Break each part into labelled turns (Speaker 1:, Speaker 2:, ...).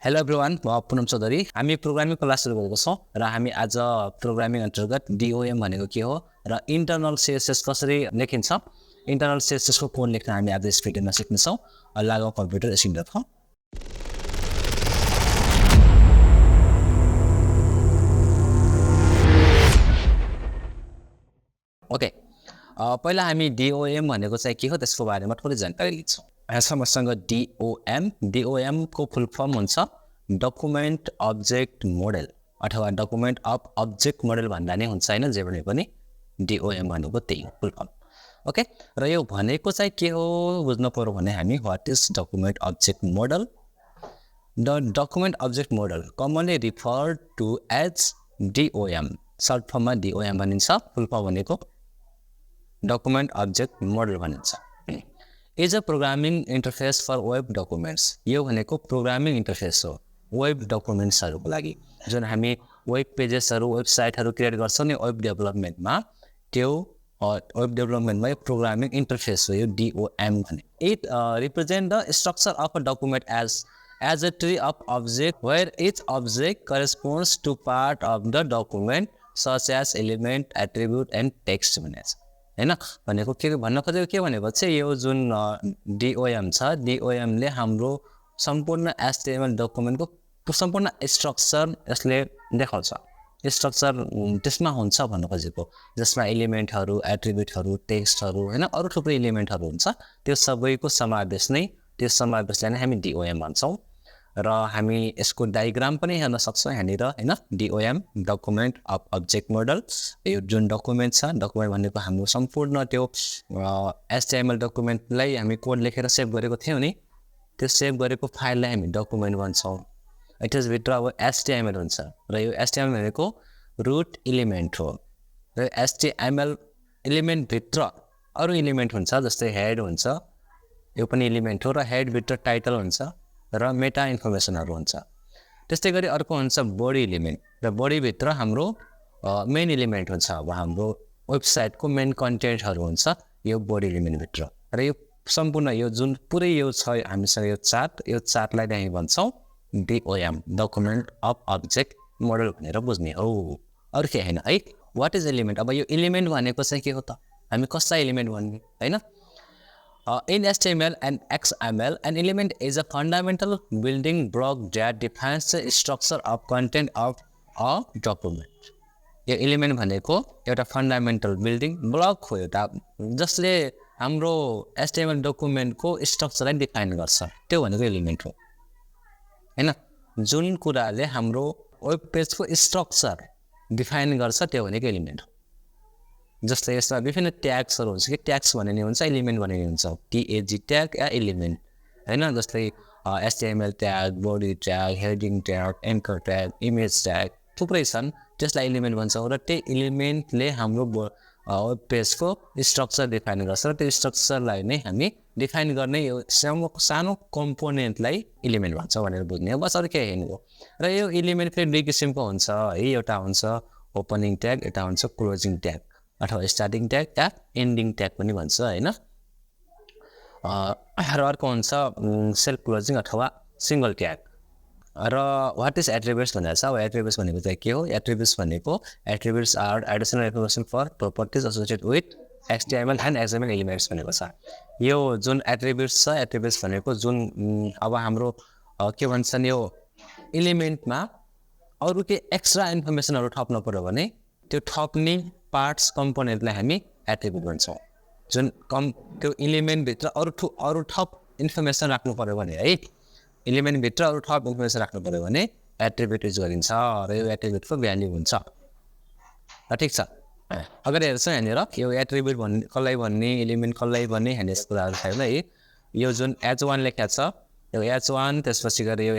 Speaker 1: Hello everyone, म पुनम चौधरी। हामी programming class सुरु गरेको छौँ र हामी आज प्रोग्रामिङ अन्तर्गत DOM भनेको के हो र इन्टरनल CSS कसरी लेखिन्छ, इन्टरनल CSS को कोड लेख्न हामी आज यस भिडियोमा सिक्नेछौँ। लागौँ कम्प्युटर एकछिनतर्फ। ओके, पहिला हामी DOM भनेको चाहिँ के हो त्यसको बारेमा थोरै जानकारी लिन्छौँ। यहाँ मसँग DOM को फुल फर्म हुन्छ डकुमेन्ट अब्जेक्ट मोडेल अथवा डकुमेन्ट अफ अब्जेक्ट मोडेल भन्दा नै हुन्छ हैन, जे भने पनि DOM भनेको त्यही हो फुल फर्म। ओके, र यो भनेको चाहिँ के हो बुझ्नु पर्यो भने हामी what is document object model. The document object model commonly referred to as DOM, short फर्ममा DOM भनिन्छ, फुल फर्म भनेको डकुमेन्ट अब्जेक्ट मोडल भनिन्छ। Is a programming interface for web documents, यो भनेको प्रोग्रामिङ इन्टरफेस हो वेब डकुमेन्ट्सहरूको लागि। जुन हामी वेब पेजेसहरू वेबसाइटहरू क्रिएट गर्छौँ नि वेब डेभलपमेन्टमा, त्यो वेब डेभलपमेन्टमा यो प्रोग्रामिङ इन्टरफेस हो यो DOM भने। It represent the structure of a document as a tree of object where each object corresponds to part of the document such as element attribute and text भनेको हैन। भनेको के भन्न खोजेको के भनेको चाहिँ यो जुन DOM छ, DOM ले हाम्रो सम्पूर्ण HTML डकुमेन्टको सम्पूर्ण स्ट्रक्चर यसले देखाउँछ। स्ट्रक्चर त्यसमा हुन्छ भन्न खोजेको, जसमा एलिमेन्टहरू एट्रिब्युटहरू टेक्स्टहरू हैन अरु थुप्रै एलिमेन्टहरू हुन्छ। त्यो सबैको त्यो समावेशलाई नै हामी DOM भन्छौँ। र हामी यसको डायग्राम पनि हेर्न सक्छौँ यहाँनिर हैन। DOM document of object model, यो जुन डकुमेन्ट छ, डकुमेन्ट भनेको हाम्रो सम्पूर्ण त्यो HTML डकुमेन्टलाई हामी कोड लेखेर सेभ गरेको थियौँ नि, त्यो सेभ गरेको फाइललाई हामी डकुमेन्ट भन्छौँ। भित्र अब HTML हुन्छ र यो HTML भनेको रुट एलिमेन्ट हो र HTML एलिमेन्ट भित्र अरु एलिमेन्ट हुन्छ, जस्तै हेड हुन्छ, यो पनि एलिमेन्ट हो, र हेड भित्र टाइटल हुन्छ र मेटा इन्फर्मेसनहरू हुन्छ। त्यस्तै गरी अर्को हुन्छ बडी एलिमेन्ट, र बडी भित्र हाम्रो मेन एलिमेन्ट हुन्छ। अब हाम्रो वेबसाइटको मेन कन्टेन्टहरू हुन्छ यो बडी एलिमेन्ट भित्र। र यो सम्पूर्ण यो जुन पुरै यो छ हामीसँग यो चार्टलाई नै हामी भन्छौँ DOM document of object model भनेर बुझ्ने हो, अरु के हैन है। व्हाट इज एलिमेन्ट, अब यो एलिमेन्ट भनेको चाहिँ के हो त, हामी कसलाई एलिमेन्ट भन्ने हैन। In HTML and XML, an element is a fundamental building block that defines the structure of content of a document. यो एलिमेन्ट भनेको एउटा फन्डामेन्टल बिल्डिङ ब्लक हो, एउटा जसले हाम्रो HTML डकुमेन्टको स्ट्रक्चरलाई डिफाइन गर्छ, त्यो भनेको एलिमेन्ट हो हैन। जुन कुराले हाम्रो वेब पेजको स्ट्रक्चर डिफाइन गर्छ त्यो भनेको एलिमेन्ट हो। जस्तै यसमा विभिन्न ट्याग्सहरू हुन्छ कि ट्याग्स भन्ने हुन्छ, एलिमेन्ट भन्ने हुन्छ, TAG ट्याग या एलिमेन्ट हैन। जस्तै HTML tag, body tag, heading tag, anchor tag, image tag थुप्रै छन्, त्यसलाई एलिमेन्ट भन्छौँ। र त्यो एलिमेन्टले हाम्रो वेब पेजको स्ट्रक्चर डिफाइन गर्छ र त्यो स्ट्रक्चरलाई नै हामी डिफाइन गर्ने यो सानो कम्पोनेन्टलाई एलिमेन्ट भन्छौँ भनेर बुझ्ने हो, बस अरु केही हैन हो। र यो एलिमेन्ट फेरि दुई किसिमको हुन्छ है, एउटा हुन्छ ओपनिङ ट्याग, एउटा हुन्छ क्लोजिङ ट्याग अथवा स्टार्टिङ ट्याग या एन्डिङ ट्याग पनि भन्छ हैन। र अर्को हुन्छ सेल्फ क्लोजिङ अथवा सिंगल ट्याग। र व्हाट इज एट्रिब्युट्स भनेको छ, अब एट्रिब्युट्स भनेको चाहिँ के हो। एट्रिब्युट्स भनेको attributes are additional information for properties associated with HTML and XML elements भनेको छ। यो जुन एट्रिब्युट्स छ, एट्रिब्युट्स भनेको जुन अब हाम्रो के भन्छन् यो एलिमेन्टमा अरु के एक्स्ट्रा इन्फर्मेसनहरू थप्न पर्यो भने त्यो थप्ने पार्ट्स कम्पोनेन्टलाई हामी एट्रिब्युट भन्छौँ। जुन त्यो एलिमेन्ट भित्र अरु थप इन्फर्मेसन राख्नु पर्यो भने है, एलिमेन्ट भित्र अरु थप इन्फर्मेसन राख्नु पर्यो भने एट्रिब्युट युज गरिन्छ र यो एट्रिब्युटको भ्याल्यु हुन्छ। ठीक छ, अगाडि हेर्छौँ यहाँनिर यो एट्रिब्युट भन्ने कसलाई भन्ने, एलिमेन्ट कसलाई भन्ने भन्ने कुराहरू छ है। यो जुन H1 लेखेको छ, यो H1, त्यसपछि गएर यो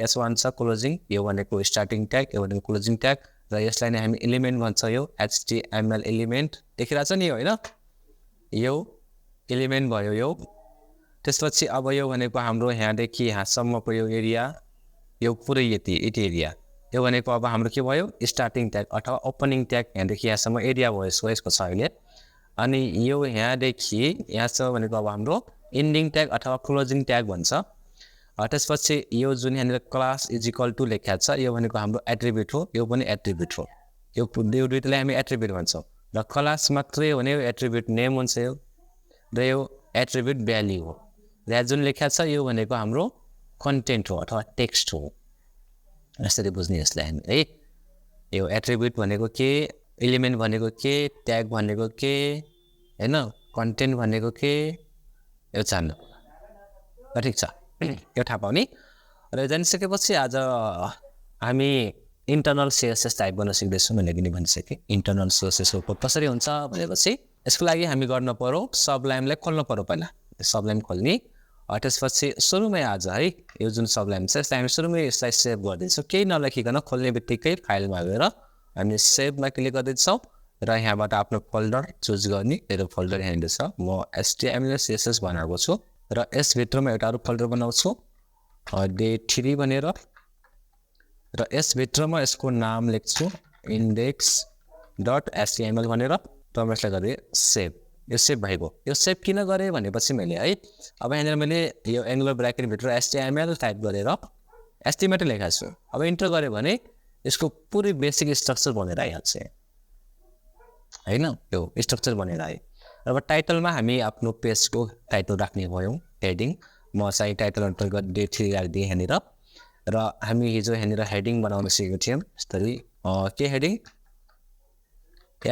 Speaker 1: S1 छ क्लोजिङ, यो भनेको स्टार्टिङ ट्याग, यो भनेको क्लोजिङ ट्याग, र यसलाई नै हामी एलिमेन्ट भन्छौँ। यो HTML एलिमेन्ट देखिरहेछ नि यो हैन, यो एलिमेन्ट भयो यो। त्यसपछि अब यो भनेको हाम्रो यहाँदेखि यहाँसम्मको यो एरिया, यो पुरै यति एरिया, यो भनेको अब हाम्रो के भयो स्टार्टिङ ट्याग अथवा ओपनिङ ट्याग, यहाँदेखि यहाँसम्म एरिया भयो यसको छ अहिले। अनि यो यहाँदेखि यहाँसम्म भनेको अब हाम्रो एन्डिङ ट्याग अथवा क्लोजिङ ट्याग भन्छ। त्यसपछि यो जुन यहाँनिर क्लास इज इक्वल टु लेखेको छ यो भनेको हाम्रो एट्रिब्युट हो यो पनि एट्रिब्युट हो यो दुईटैलाई हामी एट्रिब्युट भन्छौँ र क्लास मात्रै हो भने यो एट्रिब्युट नेम हुन्छ यो र यो एट्रिब्युट भ्याल्यु हो र यहाँ जुन लेखेको छ यो भनेको हाम्रो कन्टेन्ट हो अथवा टेक्स्ट हो यसरी बुझ्ने यसलाई हामी है यो एट्रिब्युट भनेको के एलिमेन्ट भनेको के ट्याग भनेको के हैन कन्टेन्ट भनेको के यो जान्नु ल ठिक छ यो थाहा पाउने र जानिसकेपछि आज हामी इन्टरनल CSS टाइप गर्न सिक्दैछौँ भनेर पनि भनिसकेँ इन्टरनल CSS को कसरी हुन्छ भनेपछि यसको लागि हामी गर्न पर्यो सबलाइमलाई खोल्न पर्यो पहिला सबलाइम खोल्ने त्यसपछि सुरुमै आज है यो जुन सबलाइम छ यसलाई हामी सुरुमै यसलाई सेभ गरिदिन्छौँ केही नलेखिकन खोल्ने बित्तिकै फाइलमा गएर हामी सेभमा क्लिक गरिदिन्छौँ र यहाँबाट आफ्नो फोल्डर चुज गर्ने मेरो फोल्डर यहाँनिर छ म HTML and CSS बनाएको छु र यसभित्रमा एउटा अरू फोल्डर बनाउँछु Day-03 भनेर र यसभित्रमा यसको नाम लेख्छु index.html भनेर र म यसलाई गरेँ सेभ यो सेभ भएको यो सेभ किन गरेँ भनेपछि मैले है अब यहाँनिर मैले यो एङ्गुलर ब्राकेटभित्र HTML टाइप गरेर HTML मात्रै लेखेको छु अब इन्टर गरेँ भने यसको पुरै बेसिक स्ट्रक्चर बनेर आइहाल्छ हैन यो स्ट्रक्चर बनेर आयो र अब टाइटलमा हामी आफ्नो पेजको टाइटल राख्ने भयौँ हेडिङ म चाहिँ टाइटल अन्तर्गत Day-03 राखिदिएँ यहाँनिर र हामी हिजो यहाँनिर हेडिङ बनाउन सिकेको थियौँ यसरी के हेडिङ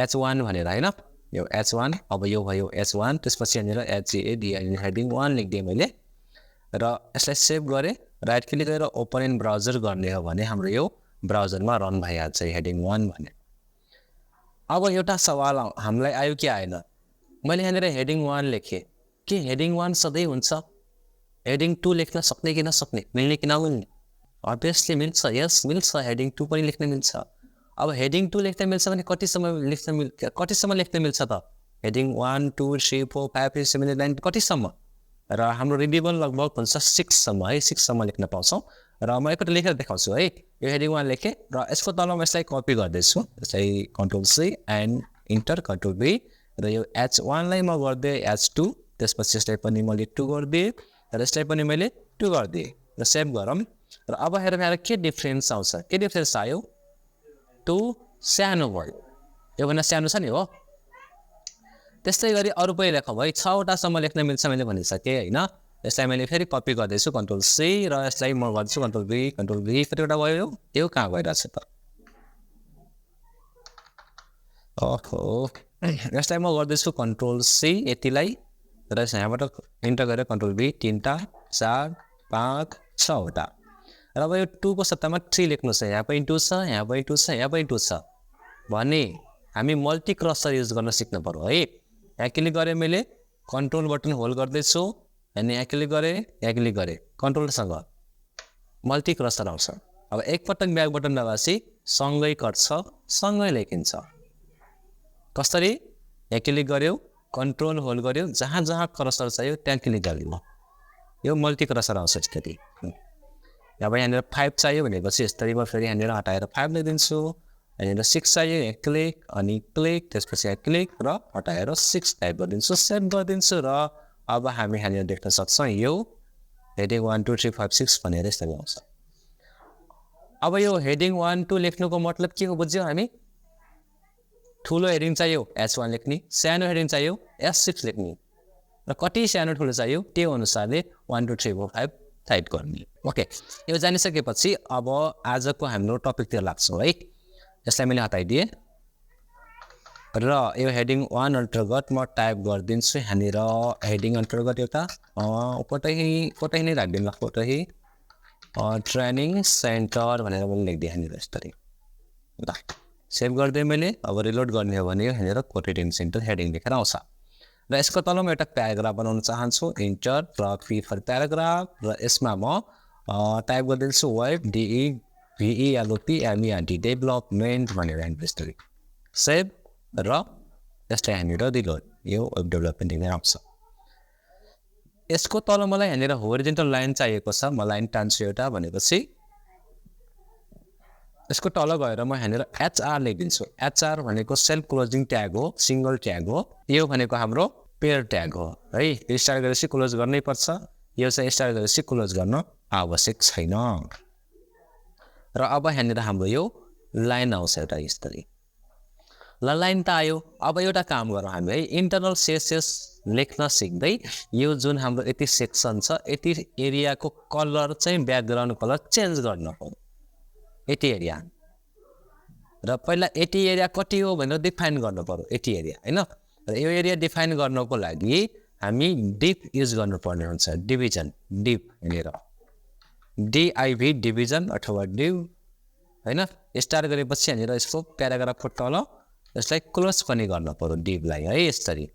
Speaker 1: H1 भनेर हैन यो H1 अब यो भयो H1 त्यसपछि यहाँनिर HAD हेडिङ 1 लेखिदिएँ मैले र यसलाई सेभ गरेँ राइट क्लिक गरेर ओपन इन ब्राउजर गर्ने हो भने हाम्रो यो ब्राउजरमा रन भइहाल्छ हेडिङ 1 भने अब एउटा सवाल हामीलाई आयो कि आएन मैले यहाँनिर हेडिङ 1 लेखेँ के हेडिङ 1 सधैँ हुन्छ हेडिङ 2 लेख्न सक्ने कि नसक्ने मिल्ने कि नमिल्ने अभियसली मिल्छ यस मिल्छ हेडिङ 2 पनि लेख्न मिल्छ अब हेडिङ 2 लेख्न मिल्छ भने कतिसम्म लेख्न मिल्छ त हेडिङ 1 2 3 4 5 6 7 8 9 कतिसम्म र हाम्रो रिडेबल लगभग हुन्छ 6 सम्म है 6 सम्म लेख्न पाउँछौँ र म एकपल्ट लेखेर देखाउँछु है यो हेडिङ 1 लेखेँ र यसको तलमा यसलाई कपी गर्दैछु यसलाई Ctrl+C एन्ड इन्टर Ctrl+V र यो H1 लाई म गरिदिएँ H2 त्यसपछि यसलाई पनि मैले 2 गरिदिएँ र यसलाई पनि मैले 2 गरिदिएँ र सेभ गरौँ र अब हेरौँ यहाँ के डिफ्रेन्स आउँछ के डिफ्रेन्स आयो 2 सानो भयो यो भन्दा सानो छ नि हो त्यस्तै गरी अरू पनि लेखौँ है 6 वटासम्म लेख्न मिल्छ मैले भनिसकेँ हैन यसलाई मैले फेरि कपी गर्दैछु Ctrl+C र यसलाई म गर्छु Ctrl+V कतिवटा भयो यो कहाँ गइरहेछ त ओहो यसलाई म गर्दैछु Ctrl+C यतिलाई र यहाँबाट इन्टर गरेर Ctrl+V 3 टा 4 5 6 वटा र अब यो 2 को सट्टामा 3 लेख्नु छ यहाँ पनि 2 छ यहाँ पनि 2 छ यहाँ पनि 2 छ भने हामी मल्टी क्रसर युज गर्न सिक्नु पर्यो है यहाँ क्लिक गरेँ मैले कन्ट्रोल बटन होल्ड गर्दैछु अनि यहाँ क्लिक गरेँ कन्ट्रोलसँग मल्टी क्रसर आउँछ अब एकपटक ब्याक बटन दबाएपछि सँगै कट्छ सँगै लेखिन्छ कसरी यहाँ क्लिक गर्यो कन्ट्रोल होल्ड गर्यो जहाँ जहाँ क्रसर चाहियो त्यहाँ क्लिक गर्नु यो मल्टी क्रसर आउँछ यसरी अब यहाँनिर 5 चाहियो भनेपछि यसरी म फेरि यहाँनिर हटाएर 5 लेखिदिन्छु यहाँनिर 6 चाहियो यहाँ क्लिक अनि क्लिक त्यसपछि यहाँ क्लिक र हटाएर 6 टाइप गरिदिन्छु सेभ गरिदिन्छु र अब हामी यहाँनिर देख्न सक्छौँ यो हेडिङ 1 2 3 5 6 भनेर यसरी आउँछ अब यो हेडिङ 1 2 लेख्नुको मतलब के हो बुझ्यौ हामी ठुलो हेडिङ चाहियो H1 लेख्ने सानो हेडिङ चाहियो S6 लेख्ने र कति सानो ठुलो चाहियो त्यो अनुसारले 1 2 3 4 5 टाइप गर्ने ओके यो जानिसकेपछि अब आजको हाम्रो टपिकतिर लाग्छौँ है यसलाई मैले हटाइदिएँ र यो हेडिङ 1 अन्तर्गत म टाइप गरिदिन्छु यहाँनिर हेडिङ अन्तर्गत एउटा कोटाही नै राखिदिनु ल कोटाही ट्रेनिङ सेन्टर भनेर मैले लेखिदिएँ यहाँनिर यसरी ल सेभ गरिदिएँ मैले अब रिलोड गर्ने हो भने यहाँनिर कोटाही सेन्टर हेडिङ लेखेर आउँछ र यसको तलमा एउटा प्याराग्राफ बनाउन चाहन्छु इन्टर र पी फर प्याराग्राफ र यसमा म टाइप गरिदिन्छु वेब DEVELOPMENT डेभलपमेन्ट भनेर यहाँनिर सेभ र यसलाई यहाँनिर रिलोड यो वेब डेभलपमेन्ट लेखेर आउँछ यसको तल मलाई यहाँनिर होरिजेन्टल लाइन चाहिएको छ म लाइन टान्छु एउटा भनेपछि यसको तल गएर म यहाँनिर HR लेखिदिन्छु HR भनेको सेल्फ क्लोजिङ ट्याग हो सिंगल ट्याग हो यो भनेको हाम्रो पेयर ट्याग हो है स्टार्ट गरेपछि क्लोज गर्नै पर्छ यो चाहिँ स्टार्ट गरेपछि क्लोज गर्न आवश्यक छैन। र अब यहाँनिर हाम्रो यो लाइन आउँछ एउटा यसरी। ल लाइन त आयो। अब एउटा काम गरौँ हामी है, इन्टरनल CSS लेख्न सिक्दै यो जुन हाम्रो यति सेक्सन छ यति एरियाको कलर चाहिँ ब्याकग्राउन्ड कलर चेन्ज गर्न पर्यो यति एरिया। र पहिला यति एरिया कति हो भनेर डिफाइन गर्नु पर्यो यति एरिया हैन। र यो एरिया डिफाइन गर्नको लागि हामी डिप युज गर्नुपर्ने हुन्छ, डिभिजन डिप हेरेर DIV डिभिजन अथवा डिभ हैन। स्टार्ट गरेपछि यहाँनिर यसको प्याराग्राफको तल यसलाई क्लोज पनि गर्न पर्यो डिभलाई है। यसरी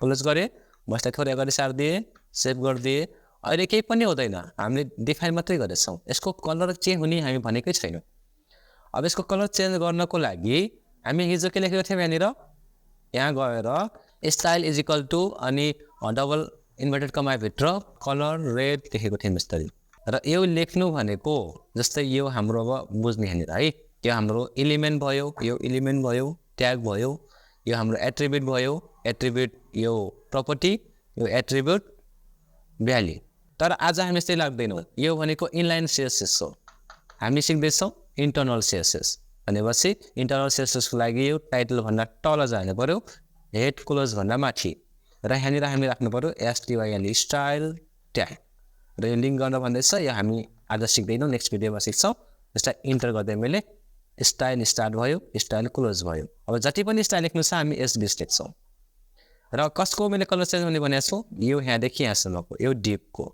Speaker 1: क्लोज गरे म यसलाई थोरै अगाडि सार्दिए सेभ गरिदिए। अहिले केही पनि हुँदैन, हामीले डिफाइन मात्रै गरेछौँ, यसको कलर चेन्ज हुने हामी भनेकै छैनौँ। अब यसको कलर चेन्ज गर्नको लागि हामी हिजो के लेखेको थियौँ यहाँनिर, यहाँ गएर स्टाइल इज इक्वल टु अनि डबल इन्भर्टेड कमाभित्र कलर रेड लेखेको थियौँ यसरी। र यो लेख्नु भनेको जस्तै यो हाम्रो अब बुझ्ने यहाँनिर है, यो हाम्रो एलिमेन्ट भयो, यो एलिमेन्ट भयो, ट्याग भयो, यो हाम्रो एट्रिब्युट भयो, एट्रिब्युट यो प्रपर्टी, यो एट्रिब्युट भ्याल्यु। तर आज हामी यस्तै लाग्दैनौँ, यो भनेको इनलाइन CSS हो। हामी सिक्दैछौँ इन्टरनल CSS भनेपछि इन्टरनल CSS को लागि यो टाइटल भन्दा तल जानु पर्यो, हेड क्लोज भन्दा माथि। र यहाँनिर हामी राख्नु पर्यो STYL स्टाइल ट्याग। र यो लिङ्क गर्न भन्दैछ, यो हामी आज सिक्दैनौँ, नेक्स्ट भिडियोमा सिक्छौँ। यसलाई इन्टर गर्दै मैले स्टाइल स्टार्ट भयो, स्टाइल क्लोज भयो। अब जति पनि स्टाइल लेख्नु छ हामी SB लेख्छौँ। र कसको मैले कलर चेन्ज हुने भनेको छु, यो यहाँदेखि यहाँसम्मको, यो डिपको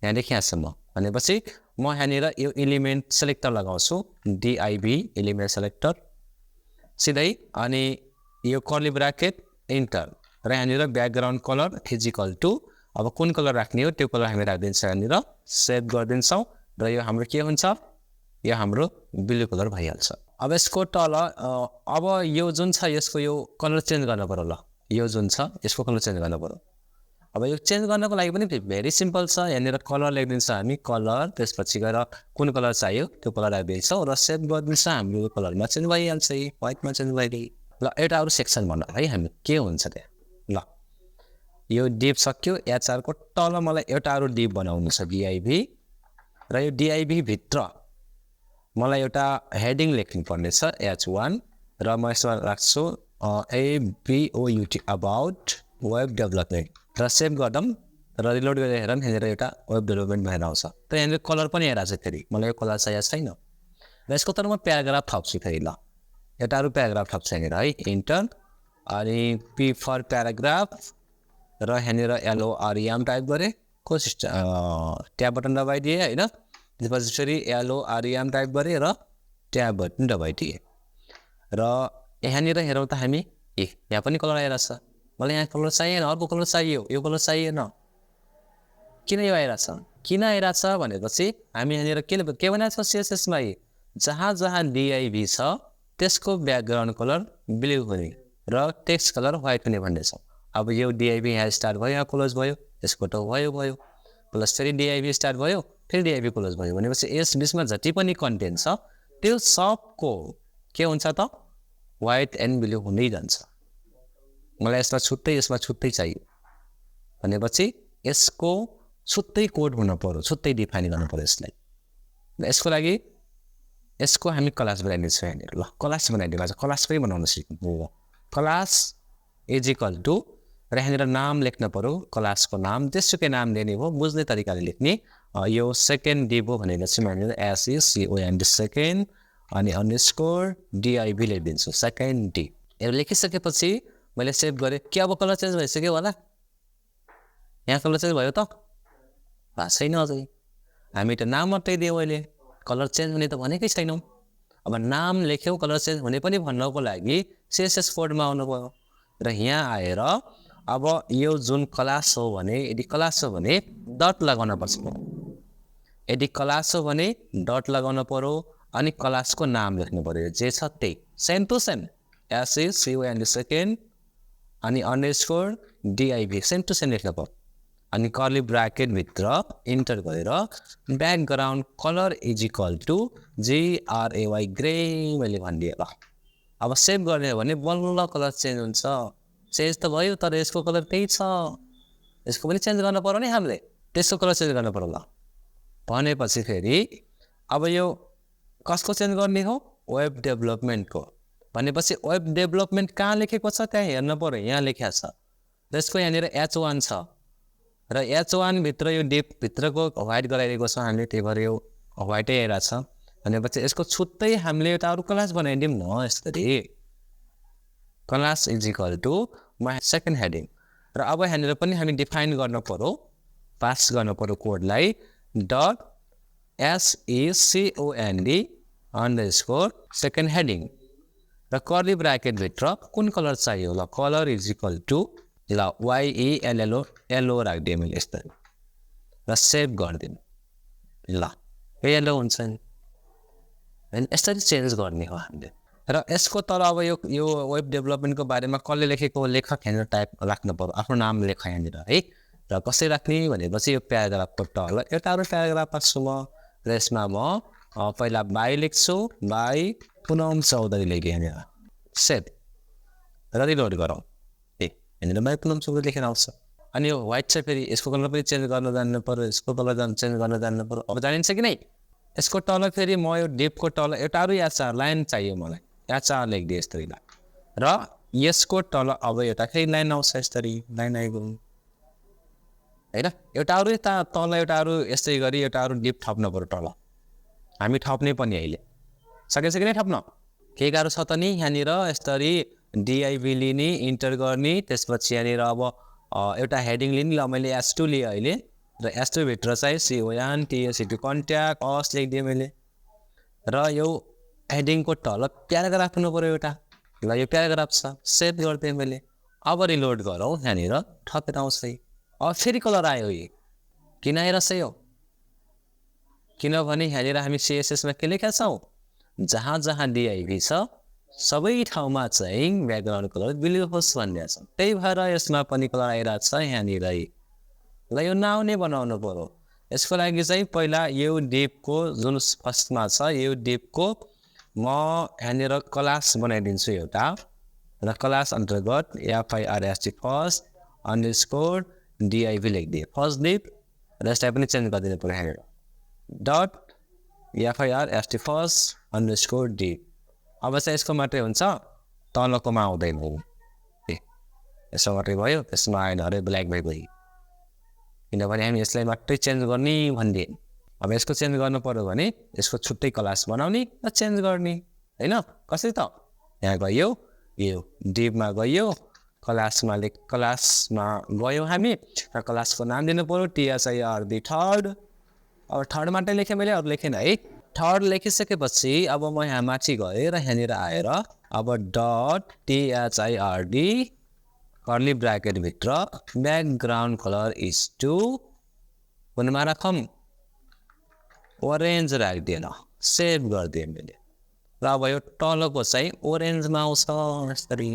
Speaker 1: यहाँदेखि यहाँसम्म भनेपछि म यहाँनिर यो एलिमेन्ट सेलेक्टर लगाउँछु, DIV एलिमेन्ट सेलेक्टर सिधै, अनि यो कर्ली ब्राकेट इन्टर। र यहाँनिर background colour is equal to अब कुन कलर राख्ने हो त्यो कलर हामी राखिदिन्छौँ यहाँनिर, सेभ गरिदिन्छौँ। र यो हाम्रो के हुन्छ, यो हाम्रो ब्लू कलर भइहाल्छ। अब यसको तल अब यो जुन छ यसको यो कलर चेन्ज गर्न पर्यो। ल यो जुन छ यसको कलर चेन्ज गर्न पर्यो। अब यो चेन्ज गर्नको लागि पनि भेरी सिम्पल छ, यहाँनिर कलर लेखिदिन्छौँ हामी, कलर त्यसपछि गएर कुन कलर चाहियो त्यो कलर राखिदिन्छौँ र सेभ गरिदिन्छौँ। हाम्रो कलरमा चेन्ज भइहाल्छ, व्हाइटमा चेन्ज भइदिए। ल एउटा अरू सेक्सन भन्नु है हामी के हुन्छ त्यहाँ। ल यो डिभ सक्यो, HR को तल मलाई एउटा अरू डिभ बनाउनु छ DIV। र यो DIV भित्र मलाई एउटा हेडिङ लेख्नु पर्ने छ H1। र म यसमा राख्छु ABOUT अबाउट वेब डेभलपमेन्ट। र सेभ गर्दम र रिलोड गरेर हेरौँ, यहाँनिर एउटा वेब डेभलपमेन्ट भएर आउँछ। तर यहाँनिर कलर पनि हेरेको छ फेरि, मलाई यो कलर चाहिएको छैन। र यसको तर म प्याराग्राफ थप्छु फेरि। ल एउटा अरू प्याराग्राफ थप्छु यहाँनिर है, इन्टर अनि P फर प्याराग्राफ। र यहाँनिर LOREM टाइप गरेँ, कोसिस ट्याब बटन दबाइदिएँ होइन। त्यसपछि फेरि LOREM टाइप गरेँ र ट्याब बटन दबाइदिएँ। र यहाँनिर हेरौँ त हामी, यहाँ पनि कलर आइरहेछ। मलाई यहाँ कलर चाहिएन, अर्को कलर चाहियो, यो कलर चाहिएन, किन यो आइरहेछ? किन आइरहेछ भनेपछि हामी यहाँनिर के भनेको छ CSS मा, जहाँ जहाँ DIV छ त्यसको ब्याकग्राउन्ड कलर ब्लू हुने र टेक्स्ट कलर व्हाइट हुने भन्दैछौँ। अब यो DIV यहाँ स्टार्ट भयो, यहाँ क्लोज भयो, यसको त भयो प्लस फेरि DIV स्टार्ट भयो, फेरि DIV क्लोज भयो भनेपछि यस बिचमा जति पनि कन्टेन्ट छ त्यो सबको के हुन्छ त व्हाइट एन्ड ब्लू हुँदै जान्छ। मलाई यसमा छुट्टै चाहियो भनेपछि यसको छुट्टै कोड हुन पर्यो, छुट्टै डिफाइन गर्नु पर्यो यसलाई। यसको लागि यसको हामी क्लास बनाइदिन्छौँ यहाँनिर। ल क्लास बनाइदिनु, आज क्लास पनि बनाउन सिक्नु। क्लास इज इक्वल टु र यहाँनिर नाम लेख्न पर्यो, क्लासको नाम त्यसुकै नाम दिने हो, बुझ्ने तरिकाले लेख्ने। यो सेकेन्ड डिभ हो भनेर चाहिँ यहाँनिर SECOND सेकेन्ड अनि अन्डरस्कोर DIV लेखिदिन्छु, सेकेन्ड डी। यो लेखिसकेपछि मैले सेभ गरेँ, के अब कलर चेन्ज भइसक्यो होला? यहाँ कलर चेन्ज भयो त? भएको छैन अझै, हामी त नाम मात्रै दियौँ, अहिले कलर चेन्ज हुने त भनेकै छैनौँ। अब नाम लेख्यौँ, कलर चेन्ज हुने पनि भन्नको लागि CSS कोडमा आउनु भयो। र यहाँ आएर अब यो जुन क्लास हो भने, यदि क्लास हो भने डट लगाउन पर्छ, यदि क्लास हो भने डट लगाउन पर्यो अनि क्लासको नाम लेख्नु पर्यो, जे छ त्यही same to same SECOND second अनि underscore DIV same to same लेख्नु पर्यो। अनि कर्ली ब्राकेट भित्र इन्टर गरेर background colour is equal to GRAY grey मैले भनिदिएँ। ल अब सेभ गर्ने हो भने बल्ल कलर चेन्ज हुन्छ, चेन्ज त भयो तर यसको कलर त्यही छ, यसको पनि चेन्ज गर्न पर्यो नि हामीले, त्यसको कलर चेन्ज गर्न पर्यो। ल भनेपछि फेरि अब यो कसको चेन्ज गर्ने हो वेब डेभलपमेन्टको भनेपछि वेब डेभलपमेन्ट कहाँ लेखेको छ त्यहाँ हेर्न पर्यो यहाँ लेखेको छ त्यसको यहाँनिर H1 छ र H1 भित्र यो डिप भित्रको व्हाइट गराइदिएको छ हामीले त्यही भएर यो व्हाइटै आइरहेको छ भनेपछि यसको छुट्टै हामीले एउटा अरू क्लास बनाइदिउँ न यसरी class is equal to my second heading र अब यहाँनिर पनि हामी डिफाइन गर्न पर्यो पास गर्न पर्यो कोडलाई dot SECOND underscore second heading र कर्ली ब्राकेट भित्र कुन कलर चाहियो ल कलर इज इक्वल टु ल YELLO राखिदिएँ मैले यस्तरी र सेभ गरिदिउँ ल येलो हुन्छ नि हैन यसरी चेन्ज गर्ने हो हामीले र यसको तल अब यो वेब डेभलपमेन्टको बारेमा कसले लेखेको लेखक यहाँनिर टाइप राख्नु पर्यो आफ्नो नाम लेख यहाँनिर है र कसरी राख्ने भनेपछि यो प्याराग्राफको तल एउटा अरू प्याराग्राफ राख्छु म र यसमा म पहिला बाई लेख्छु बाई पुनम चौधरी लेखेँ यहाँनिर सेभ र रिलोड गरौँ यहाँनिर बाई पुनम चौधरी लेखेर आउँछ अनि यो व्हाइट चाहिँ फेरि यसको कलर पनि चेन्ज गर्न जान्नु पर्यो यसको कलर चेन्ज गर्न जान्नु पर्यो अब जानिन्छ कि नै यसको तल फेरि म यो डिपको तल एउटा अरू याचार लाइन चाहियो मलाई याचार लेखिदिएँ यस्तरी र यसको तल अब एउटा फेरि लाइन आउँछ यस्तरी लाइन आइगयो हैन एउटा अरू यता तल एउटा अरू यस्तै गरी एउटा अरू डिप थप्नु पर्यो तल हामी थप्ने पनि अहिले सकेछ कि नै थप्न के गाह्रो छ त नि यहाँनिर यस्तरी DIV लिने इन्टर गर्ने त्यसपछि यहाँनिर अब एउटा हेडिङ लिने ल मैले S2 लिएँ अहिले र S2 भित्र चाहिँ CON TSC2 कन्ट्याक्ट अस लेखिदिएँ मैले र यो हेडिङको तल प्याराग्राफ हुनु पर्यो एउटा ल यो प्याराग्राफ छ सेभ गरिदिएँ मैले अब रिलोड गरौँ यहाँनिर थपेर आउँछ अब फेरि कलर आयो यो किन आइरहेछ यो किनभने यहाँनिर हामी CSS मा के लेखेका छौँ जहाँ जहाँ DIV छ सबै ठाउँमा चाहिँ ब्याकग्राउन्ड कलर ब्लू होस् भन्ने छ त्यही भएर यसमा पनि कलर आइरहेको छ यहाँनिर ल यो नआउने बनाउनु पर्यो यसको लागि चाहिँ पहिला यो डिपको जुन फर्स्टमा छ यो डिपको म यहाँनिर क्लास बनाइदिन्छु एउटा र क्लास अन्तर्गत FIRST फर्स्ट अंडरस्कोर DIV लेखिदिएँ फर्स्ट डिप र यसलाई पनि चेन्ज गरिदिनु पर्यो यहाँनिर dot FIRST first underscore div अब चाहिँ यसको मात्रै हुन्छ तलकोमा आउँदैन यसो मात्रै भयो त्यसमा आएन अरे ब्ल्याक भइगयो किनभने हामी यसलाई मात्रै चेन्ज गर्ने भनिदिए अब यसको चेन्ज गर्नु पर्यो भने यसको छुट्टै क्लास बनाउने र चेन्ज गर्ने हैन कसरी त यहाँ गयो यो डिपमा गयो क्लासमा गयो हामी र क्लासको नाम दिनु पर्यो THIRD थर्ड अब थर्ड मात्रै लेखेँ मैले अरू लेखेन है थर्ड लेखिसकेपछि अब म यहाँ माथि गएँ र यहाँनिर आएर अब डट THIRD कर्ली ब्राकेट भित्र ब्याकग्राउन्ड कलर इज टु कुनमा राखौँ ओरेन्ज राखिदिएँ ल सेभ गरिदिएँ मैले र अब यो तलको चाहिँ ओरेन्जमा आउँछ यसरी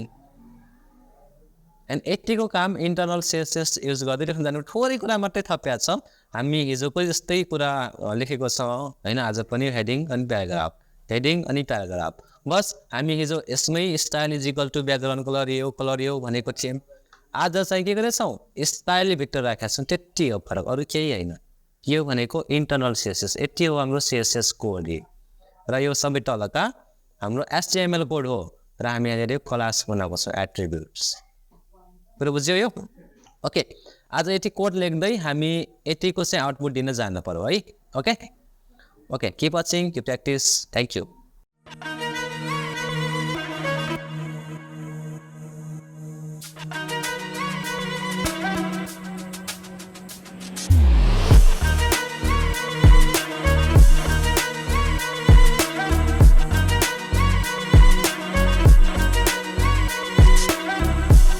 Speaker 1: एन्ड यतिको काम इन्टरनल CSS युज गर्दै जानु थोरै कुरा मात्रै थपिया छ हामी हिजोको जस्तै कुरा लेखेको छ हैन आज पनि हेडिङ अनि प्याराग्राफ हेडिङ अनि प्याराग्राफ बस हामी हिजो यसमै style is equal to background colour यो भनेको थियौँ आज चाहिँ के गरेछौँ स्टाइल भित्र राखेका छौँ त्यति हो फरक अरू केही होइन यो भनेको इन्टरनल CSS यति हो हाम्रो CSS कोड र यो सबै तलका हाम्रो HTML कोड हो र हामी यहाँनिर क्लास बनाएको छौँ एट्रिब्युट्स पुरो बुझ्यो यो ओके आज यति कोड लेख्दै हामी यतिको चाहिँ आउटपुट दिन जानु पर्यो है okay keep watching keep practice thank you